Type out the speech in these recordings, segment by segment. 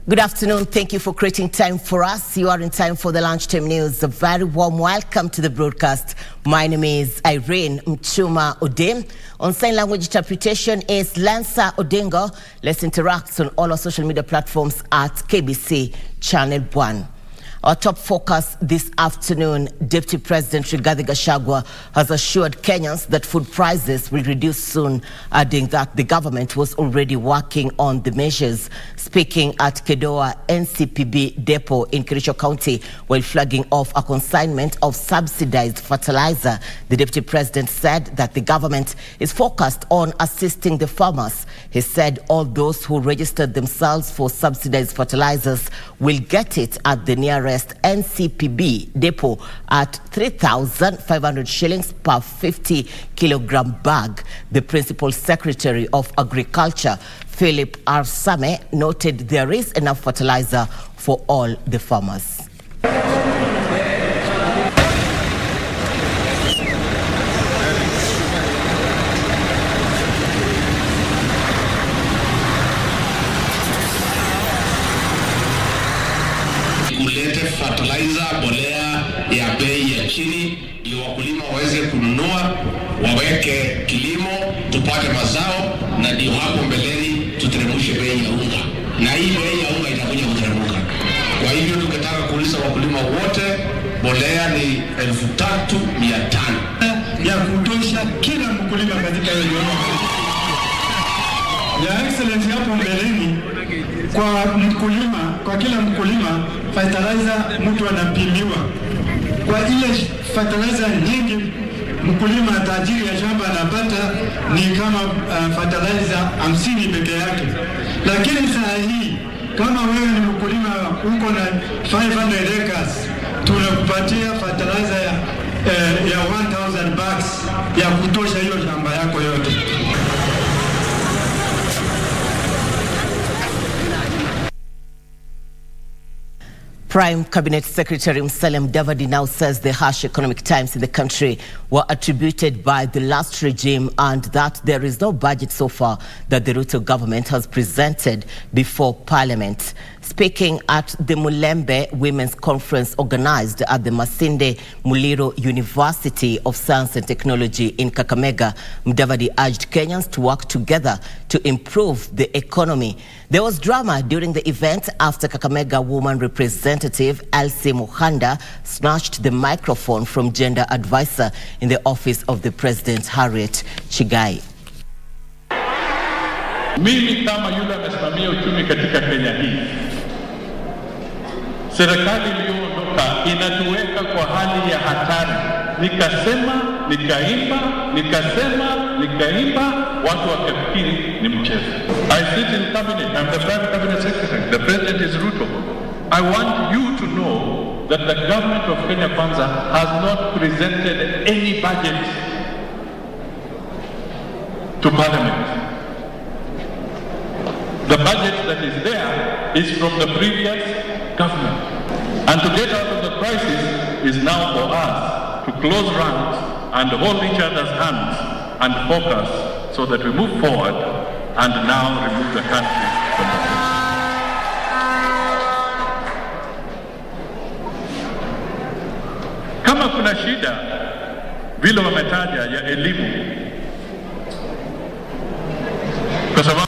Good afternoon. Thank you for creating time for us. You are in time for the Lunchtime News. A very warm welcome to the broadcast. My name is Irene Muchuma Odem. On sign language interpretation is Lancer Odingo. Let's interact on all our social media platforms at KBC Channel 1. Our top focus this afternoon, Deputy President Rigathi Gachagua has assured Kenyans that food prices will reduce soon, adding that the government was already working on the measures. Speaking at Kedoa NCPB depot in Kericho County while flagging off a consignment of subsidized fertilizer, the Deputy President said that the government is focused on assisting the farmers. He said all those who registered themselves for subsidized fertilizers will get it at the nearest NCPB depot at 3,500 shillings per 50 kilogram bag. The Principal Secretary of Agriculture, Philip R. Same, noted there is enough fertilizer for all the farmers. Kulete fertilizer bolea ya bei ya chini ili wakulima waweze kununua, waweke kilimo, tupate mazao, na ndio hapo mbeleni tuteremshe bei ya unga. Na hii bei ya unga itakuja kuteremka. Kwa hivyo tungetaka kuuliza wakulima wote, bolea ni 3,500 ya kutosha kila mkulima katika eneo. Ya excellence hapo mbeleni kwa kila mkulima fertilizer mtu anapimiwa. Kwa ile fertilizer nyingi mkulima tajiri ya shamba anapata ni kama fertilizer 50 peke yake. Lakini saa hii kama wewe ni mkulima uko na 500 acres, tunakupatia fertilizer ya 1000 bags ya kutosha hiyo shamba yako yote. Prime Cabinet Secretary Musalia Mudavadi now says the harsh economic times in the country were attributed by the last regime and that there is no budget so far that the Ruto government has presented before Parliament. Speaking at the Mulembe Women's Conference organized at the Masinde Muliro University of Science and Technology in Kakamega, Mudavadi urged Kenyans to work together to improve the economy. There was drama during the event after Kakamega woman representative Elsie Muhanda snatched the microphone from gender advisor in the office of the President, Harriet Chigai. Mimi kama yule amesimamia uchumi katika Kenya hii, serikali iliyoondoka inatuweka kwa hali ya hatari. Nikasema, nikaimba, watu wakafikiri ni mchezo. I sit in cabinet, I'm the prime cabinet secretary, the president is Ruto. I want you to know that the government of Kenya Kwanza has not presented any budget to Parliament. The budget that is there is from the previous government. And to get out of the crisis is now for us to close ranks and hold each other's hands and focus so that we move forward and now remove the country from the crisis. Kama kuna shida vile wametaja ya elimu, kwa sababu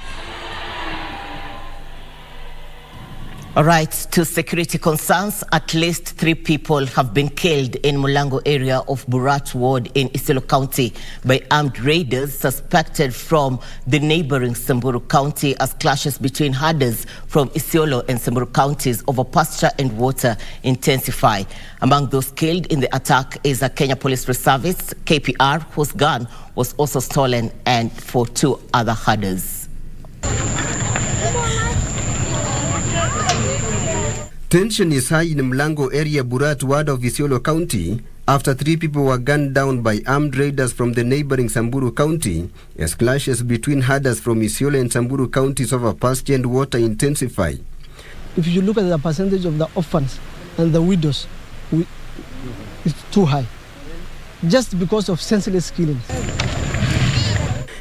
All right, to security concerns, at least 3 people have been killed in Mulango area of Burat Ward in Isiolo County by armed raiders suspected from the neighboring Samburu County as clashes between herders from Isiolo and Samburu counties over pasture and water intensify. Among those killed in the attack is a Kenya Police Reservist, KPR, whose gun was also stolen, and for 2 other herders. Tension is high in Mlango area, Burat ward of Isiolo County, after 3 people were gunned down by armed raiders from the neighboring Samburu County, as clashes between herders from Isiolo and Samburu counties over pasture and water intensify. If you look at the percentage of the orphans and the widows, it's too high, just because of senseless killings.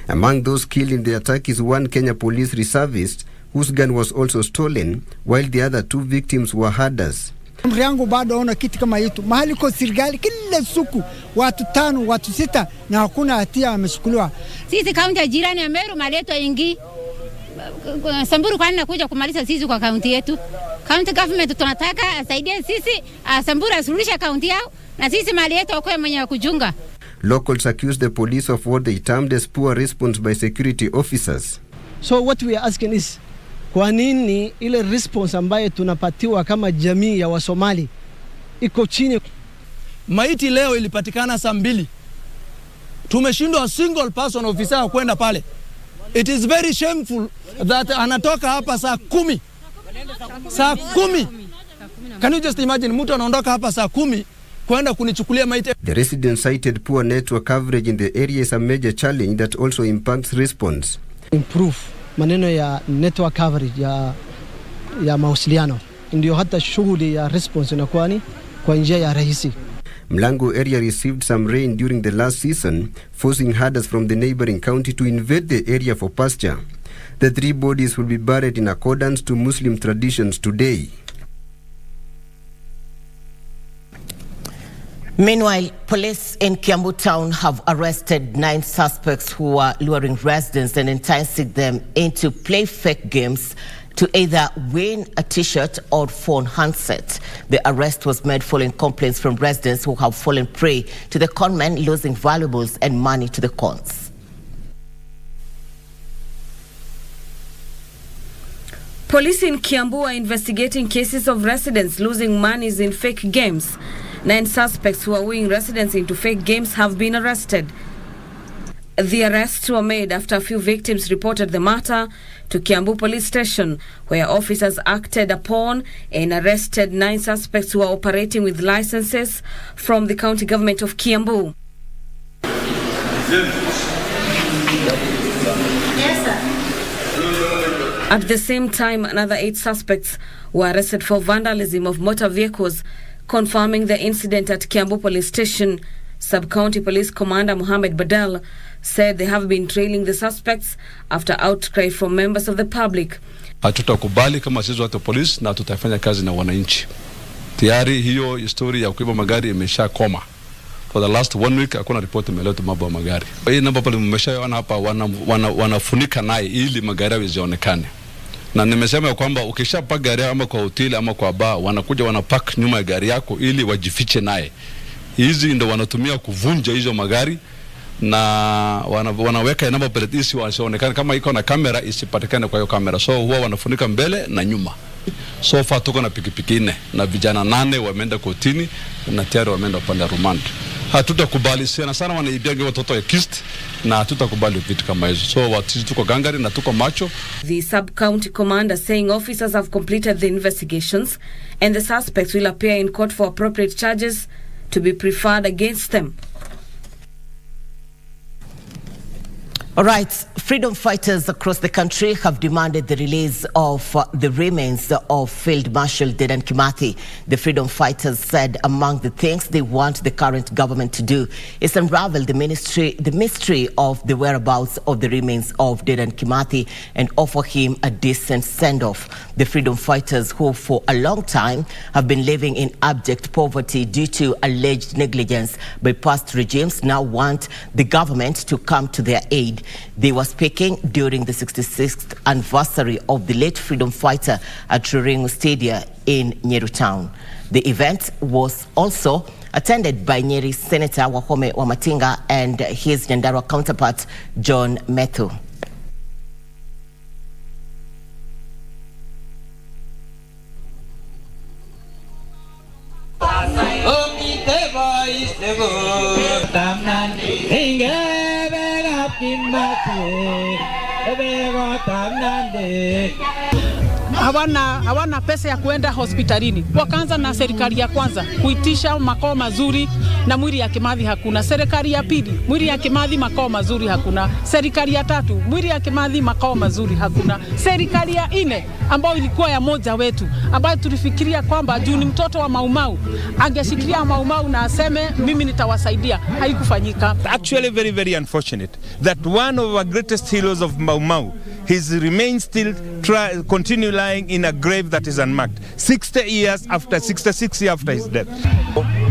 Among those killed in the attack is 1 Kenya Police Reservist, whose gun was also stolen, while the other 2 victims were herders. Amri yangu bado ona kitu kama hitu. Mahali kwa serikali kila siku watu 5, watu 6 na hakuna hatia wameshukuliwa. Sisi kaunti ya jirani ya Meru maleto ingi Samburu kwani nakuja kumaliza sisi kwa kaunti yetu. County government tunataka asaidie sisi, Samburu asuluhishe kaunti yao na sisi mali yetu okoe mwenye kujunga. Locals accused the police of what they termed as poor response by security officers. So what we are asking is, kwa nini ile response ambayo tunapatiwa kama jamii ya Wasomali iko chini? Maiti leo ilipatikana saa 2. Tumeshindwa single person officer kwenda pale. It is very shameful that anatoka hapa saa 10. Saa 10. Can you just imagine mtu anaondoka hapa saa 10 kwenda kunichukulia maiti? The residents cited poor network coverage in the area is a major challenge that also impacts response. Improve maneno ya network coverage ya mawasiliano ndio hata shughuli ya response inakuwa ni kwa njia ya rahisi. Mlango area received some rain during the last season, forcing herders from the neighboring county to invade the area for pasture. The 3 bodies will be buried in accordance to Muslim traditions today. Meanwhile, police in Kiambu town have arrested 9 suspects who are luring residents and enticing them into play fake games to either win a t-shirt or phone handset. The arrest was made following complaints from residents who have fallen prey to the conmen, losing valuables and money to the cons. Police in Kiambu are investigating cases of residents losing monies in fake games. 9 suspects who are wooing residents into fake games have been arrested. The arrests were made after a few victims reported the matter to Kiambu police station, where officers acted upon and arrested 9 suspects who are operating with licenses from the county government of Kiambu. Yes, sir. At the same time, another 8 suspects were arrested for vandalism of motor vehicles, confirming the incident at Kiambu police station. Sub-County Police Commander Mohammed Badal said they have been trailing the suspects after outcry from members of the public. Hatutakubali kama sisi watu polisi na tutafanya kazi na wananchi. Tayari hiyo historia ya kuiba magari imesha koma. For the last 1 week hakuna report imeletwa mambo ya magari. Hii namba pale mmeshaona hapa wanafunika naye ili magari yawezionekane. Na nimesema kwamba ukishapaka gari ama kwa hoteli ama kwa bar wanakuja wanapark nyuma ya gari yako ili wajifiche naye. Hizi ndio wanatumia kuvunja hizo magari na wanaweka namba plate isi wasionekane, kama iko na kamera isipatikane kwa hiyo kamera. So huwa wanafunika mbele na nyuma. So far tuko na pikipiki 4 na vijana 8 wameenda kotini na tayari wameenda upande rumand. Hatutakubali sana wanaibiaga watoto ya kist na hatutakubali vitu kama hizo. So watu tuko gangari na tuko macho. The sub-county commander saying officers have completed the investigations and the suspects will appear in court for appropriate charges to be preferred against them. All right, freedom fighters across the country have demanded the release of the remains of Field Marshal Dedan Kimathi. The freedom fighters said among the things they want the current government to do is unravel the mystery of the whereabouts of the remains of Dedan Kimathi and offer him a decent send-off. The freedom fighters, who for a long time have been living in abject poverty due to alleged negligence by past regimes, now want the government to come to their aid. They were speaking during the 66th anniversary of the late freedom fighter at Ruringu Stadium in Nyeru Town. The event was also attended by Nyeri Senator Wahome Wamatinga and his Nyandarua counterpart, John Methu. Hawana pesa ya kuenda hospitalini. Wakaanza na serikali ya kwanza kuitisha makao mazuri na mwili ya Kimathi hakuna. Serikali ya pili, mwili ya Kimathi makao mazuri hakuna. Serikali ya tatu, mwili ya Kimathi makao mazuri hakuna. Serikali ya 4 ambayo ilikuwa ya moja wetu, ambayo tulifikiria kwamba juu ni mtoto wa Maumau angeshikilia Maumau na aseme mimi nitawasaidia, haikufanyika. Actually very unfortunate that one of our greatest heroes of Maumau his remains still continue lying in a grave that is unmarked 66 years after his death.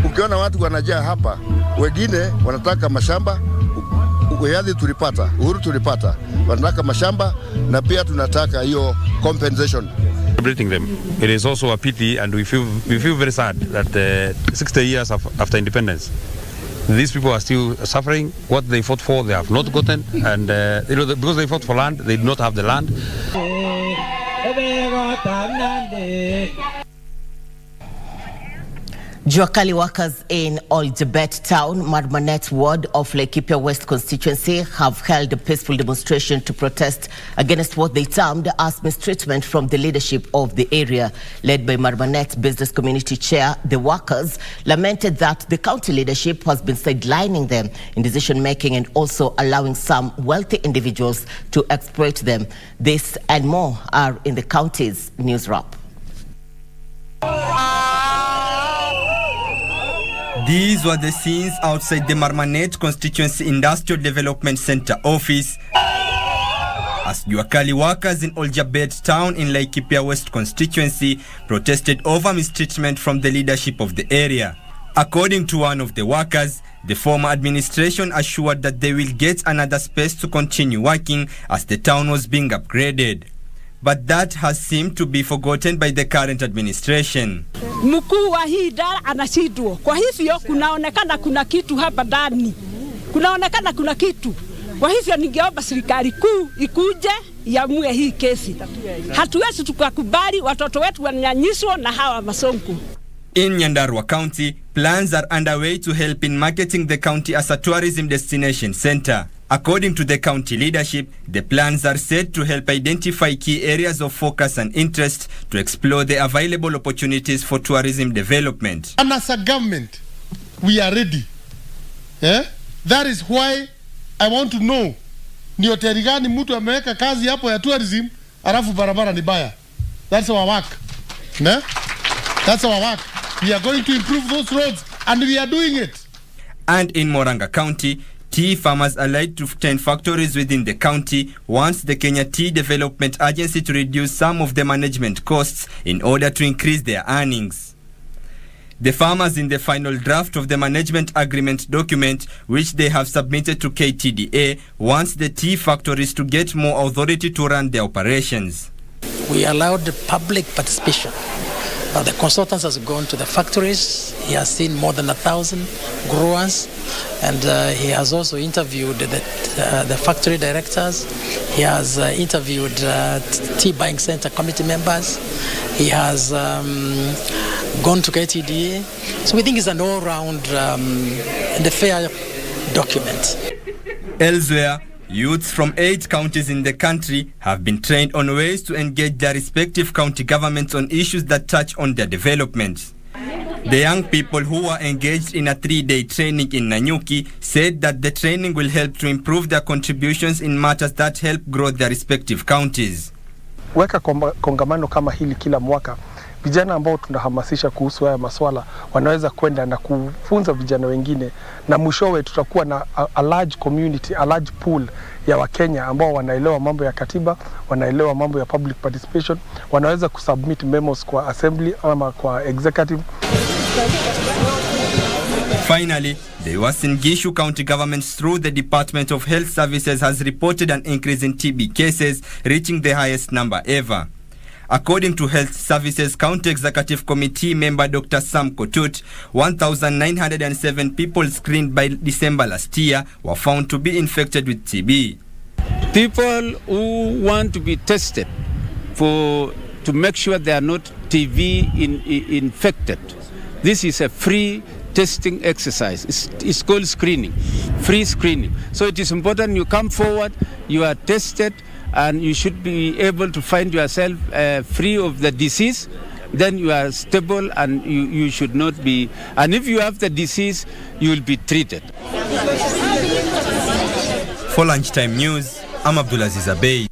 Ukiona watu wanajaa hapa, wengine wanataka mashamba, uyadhi tulipata, uhuru tulipata, wanataka mashamba na pia tunataka hiyo compensation. Celebrating them. It is also a pity, and we feel very sad that 60 years after independence, these people are still suffering. What they fought for, they have not gotten, and because they fought for land, they do not have the land. Juakali workers in Oljabet Town, Marmanet ward of Laikipia West constituency have held a peaceful demonstration to protest against what they termed as mistreatment from the leadership of the area. Led by Marmanet Business Community Chair, the workers lamented that the county leadership has been sidelining them in decision-making and also allowing some wealthy individuals to exploit them. This and more are in the county's news wrap. These were the scenes outside the Marmanet Constituency Industrial Development Center office as Juakali workers in Oljabet Town in Laikipia West constituency protested over mistreatment from the leadership of the area. According to one of the workers, the former administration assured that they will get another space to continue working as the town was being upgraded. But that has seemed to be forgotten by the current administration. Mkuu wa hii idara anashindwa. Kwa hivyo kunaonekana kuna kitu hapa ndani. Kunaonekana kuna kitu. Kwa hivyo ningeomba serikali kuu ikuje iamue hii kesi. Hatuwezi tukakubali watoto wetu wananyanyaswa na hawa masonko. In Nyandarua County, plans are underway to help in marketing the county as a tourism destination center. According to the county leadership, the plans are set to help identify key areas of focus and interest to explore the available opportunities for tourism development. And as a government, we are ready. That is why I want to know, ni hoteli gani mtu ameweka kazi hapo ya tourism, alafu barabara ni baya. That's our work. That's our work. We are going to improve those roads, and we are doing it. And in Moranga County, tea farmers allied to 10 factories within the county wants the Kenya Tea Development Agency to reduce some of the management costs in order to increase their earnings. The farmers in the final draft of the management agreement document, which they have submitted to KTDA, wants the tea factories to get more authority to run their operations. We allowed the public participation. The consultant has gone to the factories. He has seen more than 1,000 growers, and he has also interviewed the factory directors. He has interviewed tea buying center committee members. He has gone to KTDA. So we think it's an all-round and a fair document. Elsewhere, youths from 8 counties in the country have been trained on ways to engage their respective county governments on issues that touch on their development. The young people who were engaged in a 3-day training in Nanyuki said that the training will help to improve their contributions in matters that help grow their respective counties. Weka kongamano kama hili kila mwaka, vijana ambao tunahamasisha kuhusu haya maswala wanaweza kwenda na kufunza vijana wengine, na mwishowe tutakuwa na a large community, a large pool ya Wakenya ambao wanaelewa mambo ya katiba, wanaelewa mambo ya public participation, wanaweza kusubmit memos kwa assembly ama kwa executive. Finally, the Uasin Gishu County government through the Department of Health Services has reported an increase in TB cases, reaching the highest number ever. According to Health Services County Executive Committee member Dr. Sam Kotut, 1,907 people screened by December last year were found to be infected with TB. People who want to be tested to make sure they are not TB infected, this is a free testing exercise. It's called screening, free screening. So it is important you come forward, you are tested, and you should be able to find yourself free of the disease. Then you are stable and you should not be, and if you have the disease, you will be treated. For Lunchtime News, I'm Abdulaziz Abey.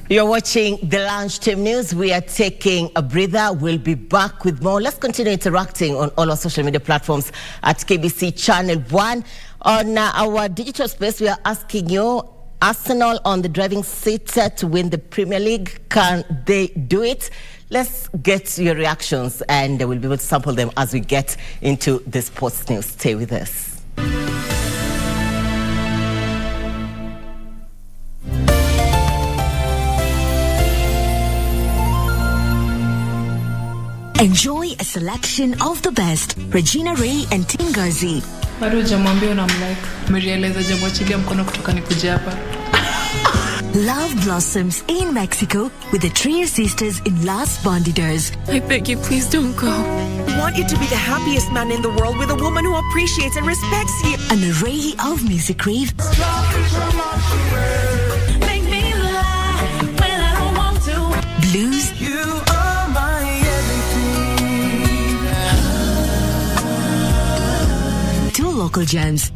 You're watching the Lunchtime News. We are taking a breather. We'll be back with more. Let's continue interacting on all our social media platforms at KBC Channel 1. On our digital space, we are asking you, Arsenal on the driving seat to win the Premier League. Can they do it? Let's get your reactions, and we'll be able to sample them as we get into the sports news. Stay with us. Enjoy a selection of the best. Regina Ray and Tingazi. Bado jamwambia unamlike. Mrealize jamwachilia mkono kutoka nikuja hapa. Love blossoms in Mexico with the Trier sisters in Las Bandidas. I beg you, please don't go. I want you to be the happiest man in the world with a woman who appreciates and respects you. An array of music rave. Make me lie when I don't want to. Blues. You are my everything. Two local gems.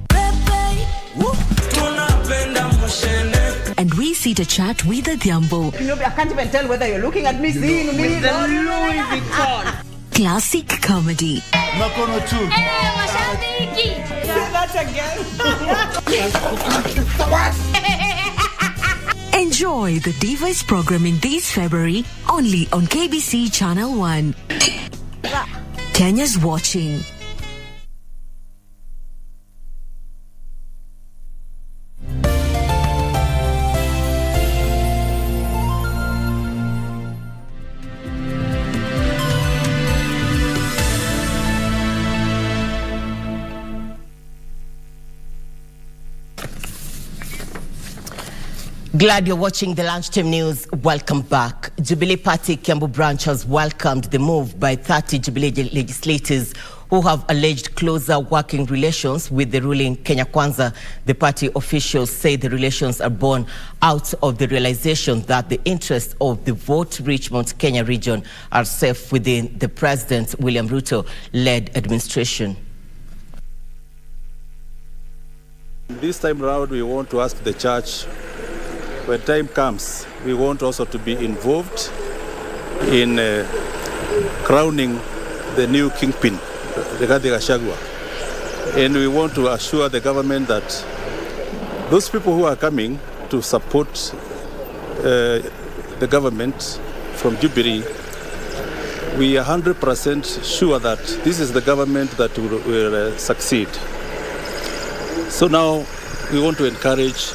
And we sit to chat with the Diambo. You know, I can't even tell whether you're looking at me, seeing me. With the Louis Vuitton. Classic comedy. Makono too. Mashabiki. Say that again. Enjoy the Divas programming this February only on KBC Channel 1. Kenya's watching. Glad you're watching the Lunchtime News. Welcome back. Jubilee Party Kiambu branch has welcomed the move by 30 Jubilee legislators who have alleged closer working relations with the ruling Kenya Kwanza. The party officials say the relations are born out of the realization that the interests of the vote-rich Mount Kenya region are safe within the President William Ruto-led administration. This time around, we want to ask the church, when time comes, we want also to be involved in crowning the new kingpin, Rigathi Gachagua. And we want to assure the government that those people who are coming to support the government from Jubilee, we are 100% sure that this is the government that will succeed. So now we want to encourage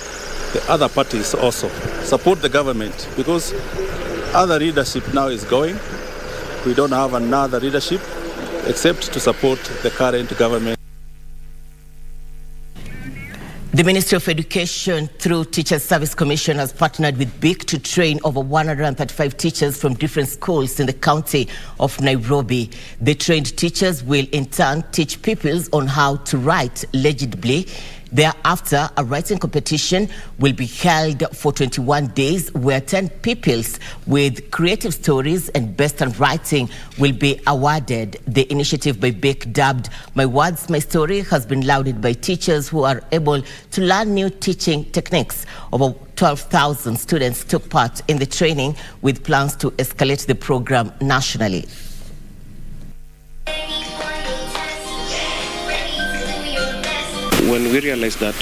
the other parties also support the government, because other leadership now is going. We don't have another leadership except to support the current government. The Ministry of Education, through Teachers Service Commission, has partnered with BIC to train over 135 teachers from different schools in the county of Nairobi. The trained teachers will in turn teach pupils on how to write legibly. Thereafter, a writing competition will be held for 21 days where 10 pupils with creative stories and best handwriting will be awarded. The initiative by BIC, dubbed My Words, My Story, has been lauded by teachers who are able to learn new teaching techniques. Over 12,000 students took part in the training, with plans to escalate the program nationally. When we realize that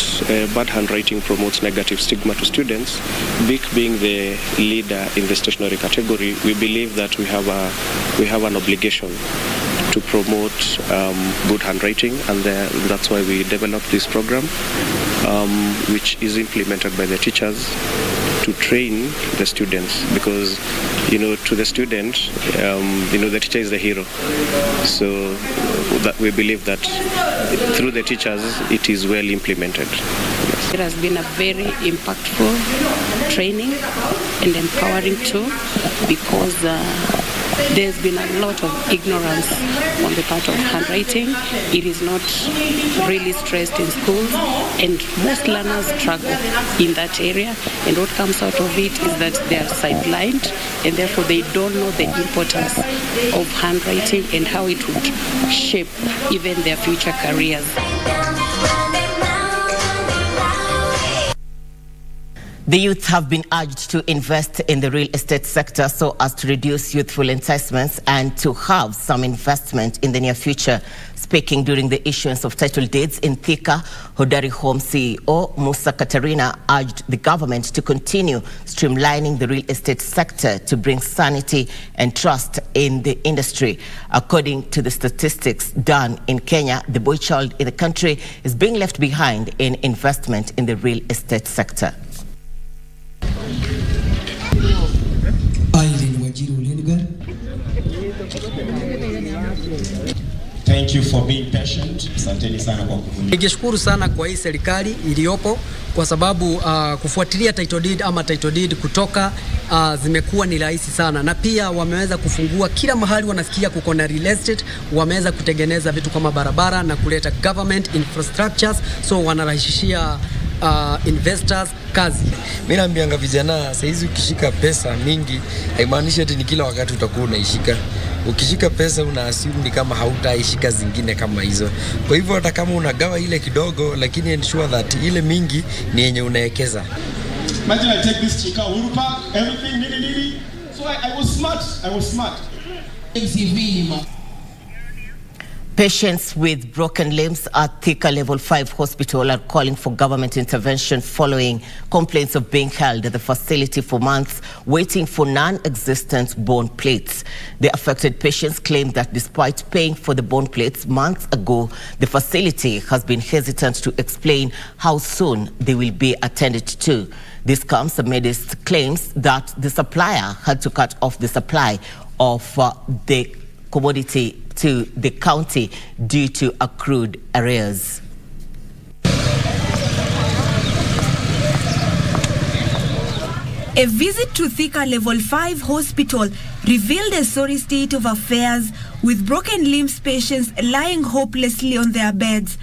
bad handwriting promotes negative stigma to students, BIC being the leader in the stationery category, we believe that we have an obligation to promote good handwriting, and that's why we developed this program, which is implemented by the teachers to train the students, because to the student, the teacher is the hero. So that we believe that through the teachers it is well implemented. It has been a very impactful training and empowering too, because there's been a lot of ignorance on the part of handwriting. It is not really stressed in schools, and most learners struggle in that area. And what comes out of it is that they are sidelined, and therefore they don't know the importance of handwriting and how it would shape even their future careers. The youth have been urged to invest in the real estate sector so as to reduce youthful enticements and to have some investment in the near future. Speaking during the issuance of title deeds in Thika, Hodari Home CEO Musa Katarina urged the government to continue streamlining the real estate sector to bring sanity and trust in the industry. According to the statistics done in Kenya, the boy child in the country is being left behind in investment in the real estate sector. Thank you for being patient. Asanteni sana kwa kuvumilia. Ningeshukuru sana kwa hii serikali iliyopo kwa sababu kufuatilia title deed ama title deed kutoka zimekuwa ni rahisi sana, na pia wameweza kufungua kila mahali wanasikia kuko na real estate, wameweza kutengeneza vitu kama barabara na kuleta government infrastructures, so wanarahisishia investors kazi. Mimi naambianga vijana saizi ukishika pesa mingi haimaanishi eti ni kila wakati utakuwa unaishika. Ukishika pesa una assume ni kama hautaishika zingine kama hizo. Kwa hivyo hata kama unagawa ile kidogo, lakini ensure that ile mingi ni yenye unaekeza. Imagine I take this Chika Uhuru Park, everything nili. So I was smart. Patients with broken limbs at Thika Level 5 Hospital are calling for government intervention following complaints of being held at the facility for months waiting for non-existent bone plates. The affected patients claim that despite paying for the bone plates months ago, the facility has been hesitant to explain how soon they will be attended to. This comes amidst claims that the supplier had to cut off the supply of the commodity to the county due to accrued arrears. A visit to Thika Level 5 Hospital revealed a sorry state of affairs with broken limbs patients lying hopelessly on their beds.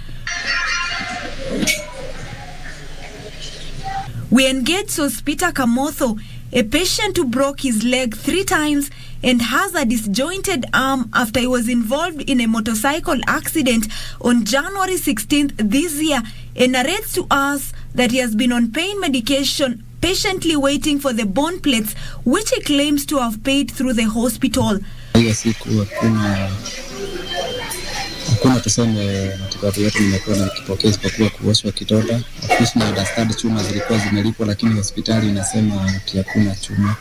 We engaged Sospita Kamotho, a patient who broke his leg 3 times and has a disjointed arm after he was involved in a motorcycle accident on January 16th this year, and narrates to us that he has been on pain medication, patiently waiting for the bone plates, which he claims to have paid through the hospital. Hakuna tuseme matibabu yetu nimekuwa nikipokea isipokuwa kuoshwa kidonda. Ofisi na understand chuma zilikuwa zimelipwa, lakini hospitali inasema ati hakuna chuma.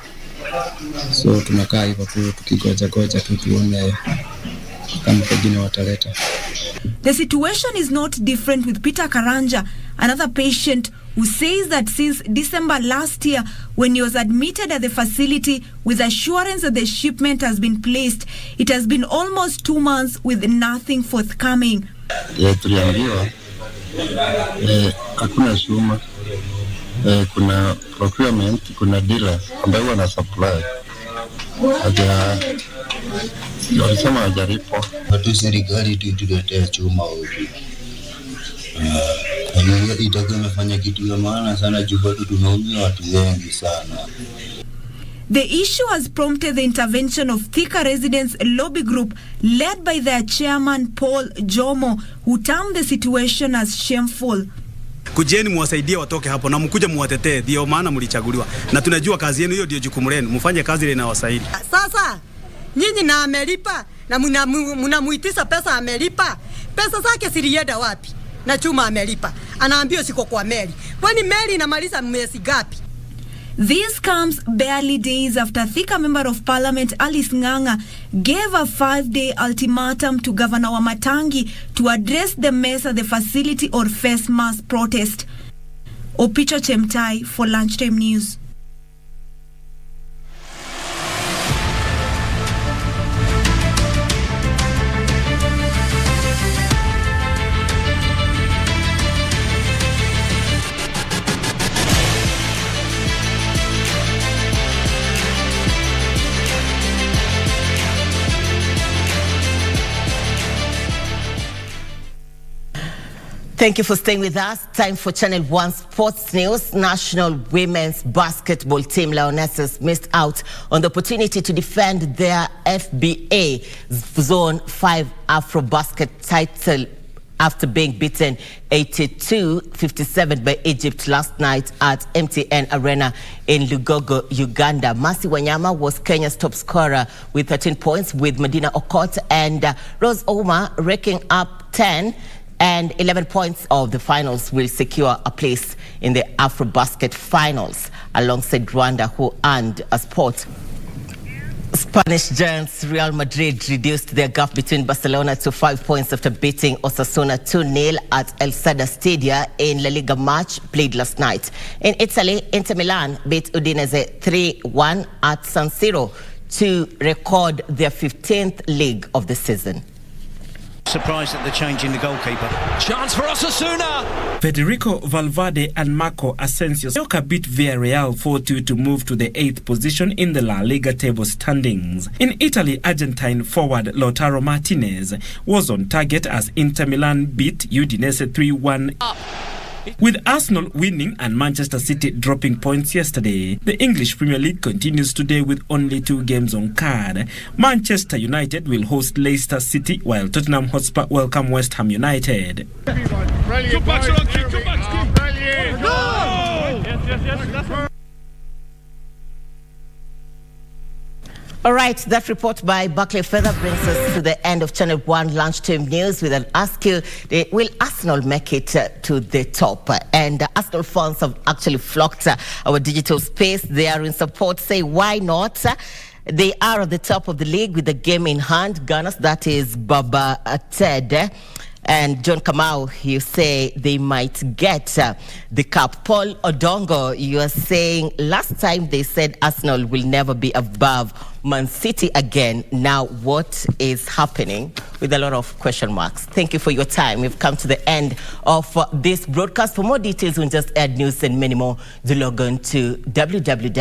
So tunakaa hivyo tu tukigoja tu tuone kama pengine wataleta. The situation is not different with Peter Karanja, another patient who says that since December last year, when he was admitted at the facility with assurance that the shipment has been placed, it has been almost 2 months with nothing forthcoming. Tuliambiwa hakuna chuma, kuna procurement, kuna dealer ambaye wana supply. Walisema hajalipo. Watu serikali tuletea chuma huku. Itakuwa imefanya kitu ya maana sana juu bado tunaumia watu wengi sana. The issue has prompted the intervention of Thika Residents Lobby Group led by their chairman Paul Jomo, who termed the situation as shameful. Kujeni muwasaidie watoke hapo na mkuje muwatetee, ndio maana mlichaguliwa. Na tunajua kazi yenu hiyo ndio jukumu lenu. Mfanye kazi ile inawasaidi. Sasa nyinyi na amelipa na mnamuitisha pesa amelipa. Pesa zake zilienda wapi? Na chuma amelipa. Anaambiwa siko kwa meli. Kwani meli inamaliza miezi gapi? This comes barely days after Thika Member of Parliament Alice Nganga gave a 5-day ultimatum to Governor Wamatangi to address the mess at the facility or face mass protest. Opicho Chemtai for Lunchtime News. Thank you for staying with us. Time for Channel 1 Sports News. National women's basketball team Lionesses missed out on the opportunity to defend their FBA Zone 5 Afro Basket title after being beaten 82-57 by Egypt last night at MTN Arena in Lugogo, Uganda. Mercy Wanyama was Kenya's top scorer with 13 points, with Medina Okot and Rose Ouma raking up 10 and 11 points. Of the finals will secure a place in the AfroBasket finals alongside Rwanda, who earned a spot. Spanish giants Real Madrid reduced their gap between Barcelona to 5 points after beating Osasuna 2-0 at El Sada Stadia in La Liga match played last night. In Italy, Inter Milan beat Udinese 3-1 at San Siro to record their 15th league of the season. Surprised at the change in the goalkeeper. Chance for Osasuna! Federico Valverde and Marco Asensio beat Villarreal 4-2 to move to the 8th position in the La Liga table standings. In Italy, Argentine forward Lautaro Martinez was on target as Inter Milan beat Udinese 3-1. With Arsenal winning and Manchester City dropping points yesterday, the English Premier League continues today with only 2 games on card. Manchester United will host Leicester City, while Tottenham Hotspur welcome West Ham United. All right, that report by Buckley Feather brings us to the end of Channel 1 Lunchtime News with an ask you, will Arsenal make it to the top? And Arsenal fans have actually flocked our digital space. They are in support, say why not? They are at the top of the league with the game in hand. Gunners, that is Baba Ted and John Kamau, you say they might get the cup. Paul Odongo, you are saying last time they said Arsenal will never be above Man City again. Now what is happening? With a lot of question marks. Thank you for your time. We've come to the end of this broadcast. For more details on Just Add News and many more, do log on to www.kbc.co.ke.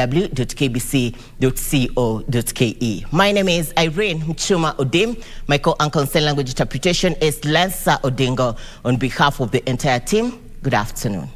My name is Irene Muchuma Odim. My co-anchor on sign language interpretation is Lancer Odingo. On behalf of the entire team, good afternoon.